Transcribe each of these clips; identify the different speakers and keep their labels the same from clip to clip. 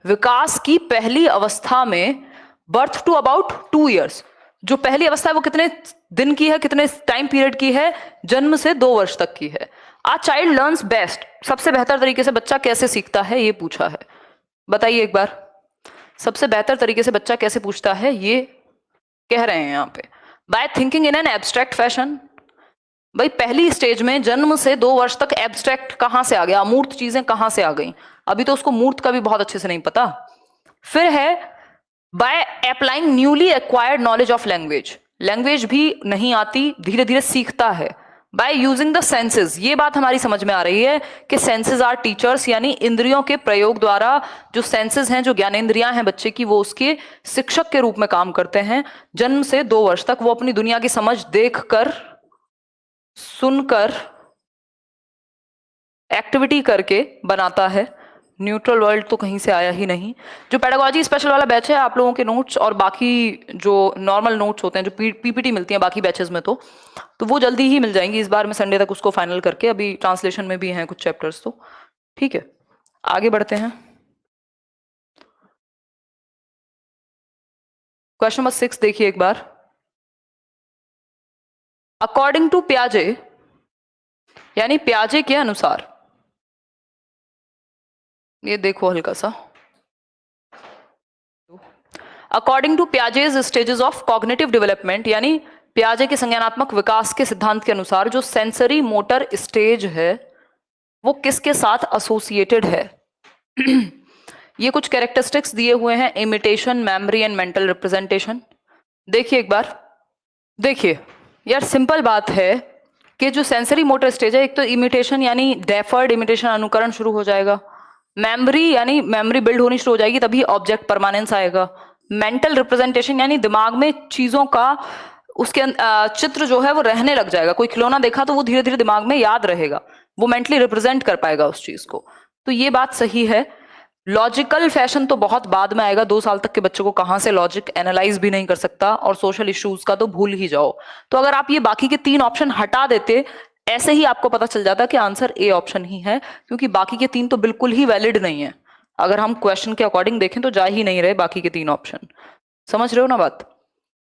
Speaker 1: विकास की पहली अवस्था में बर्थ टू अबाउट 2 years, जो पहली अवस्था है वो कितने दिन की है, कितने टाइम पीरियड की है, जन्म से 2 वर्ष तक की है। आ चाइल्ड लर्न्स बेस्ट, सबसे बेहतर तरीके से बच्चा कैसे सीखता है ये पूछा है। बताइए एक बार, सबसे बेहतर तरीके से बच्चा कैसे पूछता है ये कह रहे हैं यहाँ पे। By thinking in an abstract fashion. भाई पहली स्टेज में जन्म से 2 वर्ष तक एब्स्ट्रैक्ट कहां से आ गया, अमूर्त चीजें कहां से आ गई, अभी तो उसको मूर्त का भी बहुत अच्छे से नहीं पता। फिर है by applying newly acquired knowledge of language, language भी नहीं आती, धीरे धीरे सीखता है। बाय यूजिंग द सेंसेस, ये बात हमारी समझ में आ रही है कि सेंसेस आर टीचर्स, यानी इंद्रियों के प्रयोग द्वारा जो सेंसेस हैं, जो ज्ञानेंद्रियां हैं बच्चे की, वो उसके शिक्षक के रूप में काम करते हैं। जन्म से 2 वर्ष तक वो अपनी दुनिया की समझ देखकर, सुनकर, एक्टिविटी करके बनाता है। न्यूट्रल वर्ल्ड तो कहीं से आया ही नहीं। जो पेडागोजी स्पेशल वाला बैच है, आप लोगों के नोट्स और बाकी जो नॉर्मल नोट्स होते हैं, जो पीपीटी मिलती हैं बाकी बैचेस में, तो वो जल्दी ही मिल जाएंगी इस बार, मैं संडे तक उसको फाइनल करके, अभी ट्रांसलेशन में भी हैं कुछ चैप्टर्स, तो ठीक है आगे बढ़ते हैं। क्वेश्चन नंबर 6 देखिए एक बार। अकॉर्डिंग टू पियाजे, यानी पियाजे के अनुसार, ये देखो हल्का सा, according to Piaget's stages of cognitive development, यानी पियाजे के संज्ञानात्मक विकास के सिद्धांत के अनुसार जो सेंसरी मोटर स्टेज है वो किसके साथ एसोसिएटेड है। ये कुछ कैरेक्टरिस्टिक्स दिए हुए हैं, imitation, memory and mental representation. देखिए एक बार, देखिए यार सिंपल बात है कि जो सेंसरी मोटर स्टेज है, एक तो इमिटेशन यानी डेफर्ड इमिटेशन, अनुकरण शुरू हो जाएगा। मेमोरी यानी मेमोरी बिल्ड होनी शुरू हो जाएगी, तभी ऑब्जेक्ट परमानेंस आएगा। मेंटल रिप्रेजेंटेशन यानी दिमाग में चीजों का, उसके चित्र जो है वो रहने लग जाएगा। कोई खिलौना देखा तो वो धीरे धीरे दिमाग में याद रहेगा, वो मेंटली रिप्रेजेंट कर पाएगा उस चीज को। तो ये बात सही है। लॉजिकल फैशन तो बहुत बाद में आएगा, 2 साल तक के बच्चे को कहां से लॉजिक एनालाइज भी नहीं कर सकता, और सोशल इश्यूज का तो भूल ही जाओ। तो अगर आप ये बाकी के 3 ऑप्शन हटा देते, ऐसे ही आपको पता चल जाता कि आंसर ए ऑप्शन ही है, क्योंकि बाकी के 3 तो बिल्कुल ही वैलिड नहीं है। अगर हम क्वेश्चन के अकॉर्डिंग देखें तो जा ही नहीं रहे बाकी के 3 ऑप्शन। समझ रहे हो ना बात।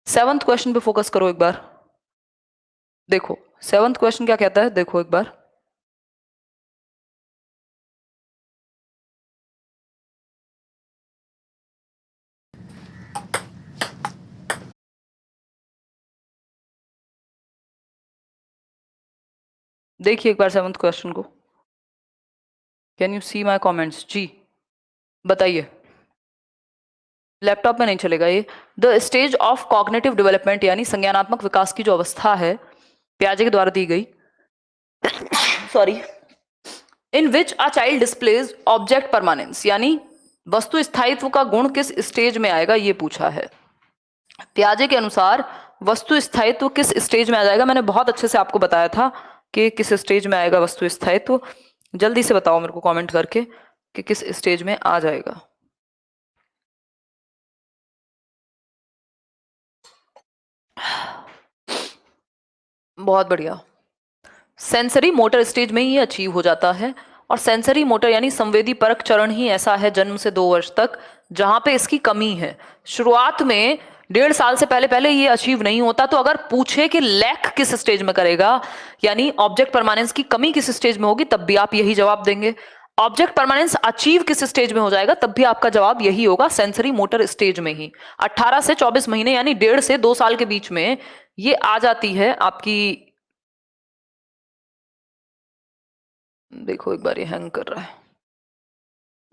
Speaker 1: 7th क्वेश्चन पे फोकस करो एक बार। देखो 7th क्वेश्चन क्या कहता है, देखो एक बार। देखिए एक बार 7th क्वेश्चन को। Can you see my comments जी, बताइए। लैपटॉप में नहीं चलेगा ये। The stage of cognitive development, यानी संज्ञानात्मक विकास की जो अवस्था है पियाजे के द्वारा दी गई, sorry, in which a child displays object permanence, यानी वस्तु स्थायित्व का गुण किस स्टेज में आएगा ये पूछा है। पियाजे के अनुसार वस्तु स्थायित्व किस स्टेज में आ जाएगा, मैंने बहुत अच्छे से आपको बताया था कि किस स्टेज में आएगा वस्तु स्थायित्व। जल्दी से बताओ मेरे को कमेंट करके कि किस स्टेज में आ जाएगा। बहुत बढ़िया, सेंसरी मोटर स्टेज में ही अचीव हो जाता है। और सेंसरी मोटर यानी संवेदी परक चरण ही ऐसा है जन्म से 2 वर्ष तक जहां पे इसकी कमी है। शुरुआत में 1.5 साल से पहले पहले ये अचीव नहीं होता। तो अगर पूछे कि लैक किस स्टेज में करेगा, यानी ऑब्जेक्ट परमानेंस की कमी किस स्टेज में होगी, तब भी आप यही जवाब देंगे। ऑब्जेक्ट परमानेंस अचीव किस स्टेज में हो जाएगा, तब भी आपका जवाब यही होगा, सेंसरी मोटर स्टेज में ही। 18 से 24 महीने यानी 1.5 से 2 साल के बीच में ये आ जाती है आपकी। देखो एक बार, ये हैंग कर रहा है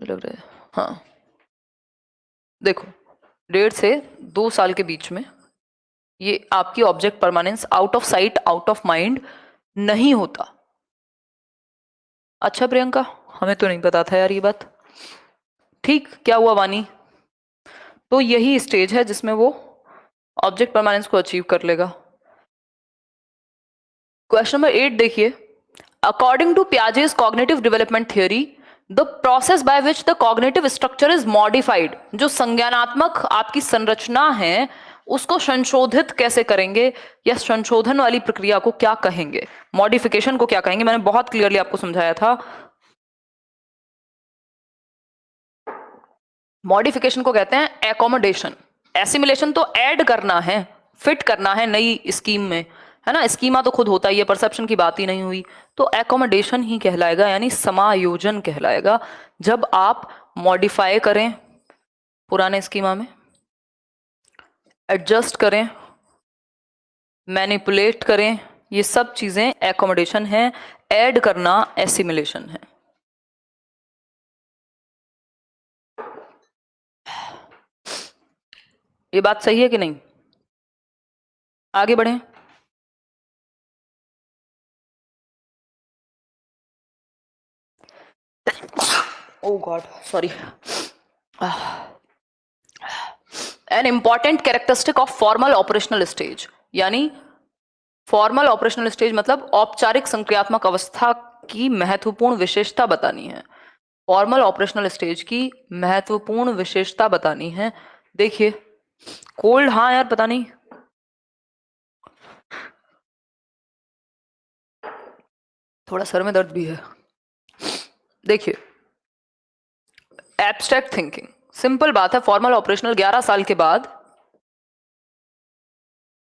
Speaker 1: लग रहा है, हाँ देखो 1.5 से 2 साल के बीच में ये आपकी object permanence out of sight out of mind नहीं होता। अच्छा प्रियंका, हमें तो नहीं पता था यार ये बात। ठीक, क्या हुआ वानी, तो यही स्टेज है जिसमें वो ऑब्जेक्ट परमानेंस को अचीव कर लेगा। क्वेश्चन नंबर 8 देखिए। According to Piaget's cognitive development theory, the process by which the cognitive structure is modified, जो संज्ञानात्मक आपकी संरचना है उसको संशोधित कैसे करेंगे, या संशोधन वाली प्रक्रिया को क्या कहेंगे, मॉडिफिकेशन को क्या कहेंगे, मैंने बहुत क्लियरली आपको समझाया था। मॉडिफिकेशन को कहते हैं एकोमोडेशन। एसिमिलेशन तो ऐड करना है, फिट करना है नई स्कीम में, है ना। स्कीमा तो खुद होता ही है, परसेप्शन की बात ही नहीं हुई। तो एकोमोडेशन ही कहलाएगा, यानी समायोजन कहलाएगा, जब आप मॉडिफाई करें पुराने स्कीमा में, एडजस्ट करें, मैनिपुलेट करें, ये सब चीजें एकोमोडेशन है। ऐड करना एसिमिलेशन है। ये बात सही है कि नहीं? आगे बढ़ें। Oh God, sorry. An important characteristic of formal operational stage, यानी फॉर्मल ऑपरेशनल स्टेज मतलब औपचारिक संक्रियात्मक अवस्था की महत्वपूर्ण विशेषता बतानी है। फॉर्मल ऑपरेशनल स्टेज की महत्वपूर्ण विशेषता बतानी है। देखिए, कोल्ड, हाँ यार पता नहीं, थोड़ा सर में दर्द भी है। देखिए, एब्स्ट्रैक्ट थिंकिंग, सिंपल बात है, फॉर्मल ऑपरेशनल 11 साल के बाद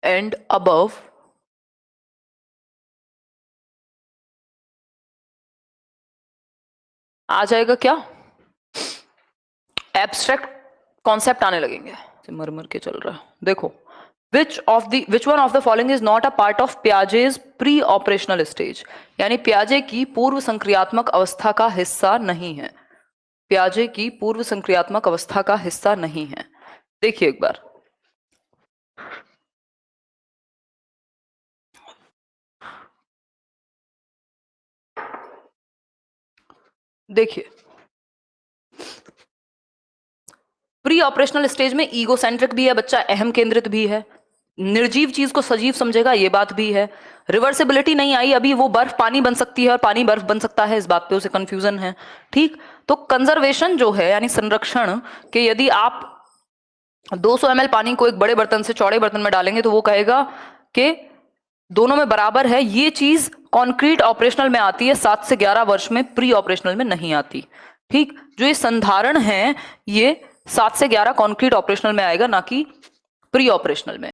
Speaker 1: एंड अबव आ जाएगा क्या? एब्स्ट्रैक्ट कॉन्सेप्ट आने लगेंगे। मर मर के चल रहा है। देखो, which one of the following is not a part of Piaget's pre-operational stage, यानी पियाजे की पूर्व संक्रियात्मक अवस्था का हिस्सा नहीं है। पियाजे की पूर्व संक्रियात्मक अवस्था का हिस्सा नहीं है। देखिए एक बार, देखिए, प्री ऑपरेशनल स्टेज में ईगोसेंट्रिक भी है बच्चा, अहम केंद्रित भी है, निर्जीव चीज को सजीव समझेगा, ये बात भी है। रिवर्सिबिलिटी नहीं आई अभी, वो बर्फ पानी बन सकती है और पानी बर्फ बन सकता है, इस बात पे उसे कंफ्यूजन है। ठीक, तो कंजर्वेशन जो है यानी संरक्षण के, यदि आप 200 ml पानी को एक बड़े बर्तन से चौड़े बर्तन में डालेंगे तो वो कहेगा कि दोनों में बराबर है। ये चीज कॉन्क्रीट ऑपरेशनल में आती है, 7 से 11 वर्ष में प्री ऑपरेशनल में नहीं आती। ठीक, जो ये संधारण है ये 7 से 11 कॉन्क्रीट ऑपरेशनल में आएगा, ना कि प्री ऑपरेशनल में।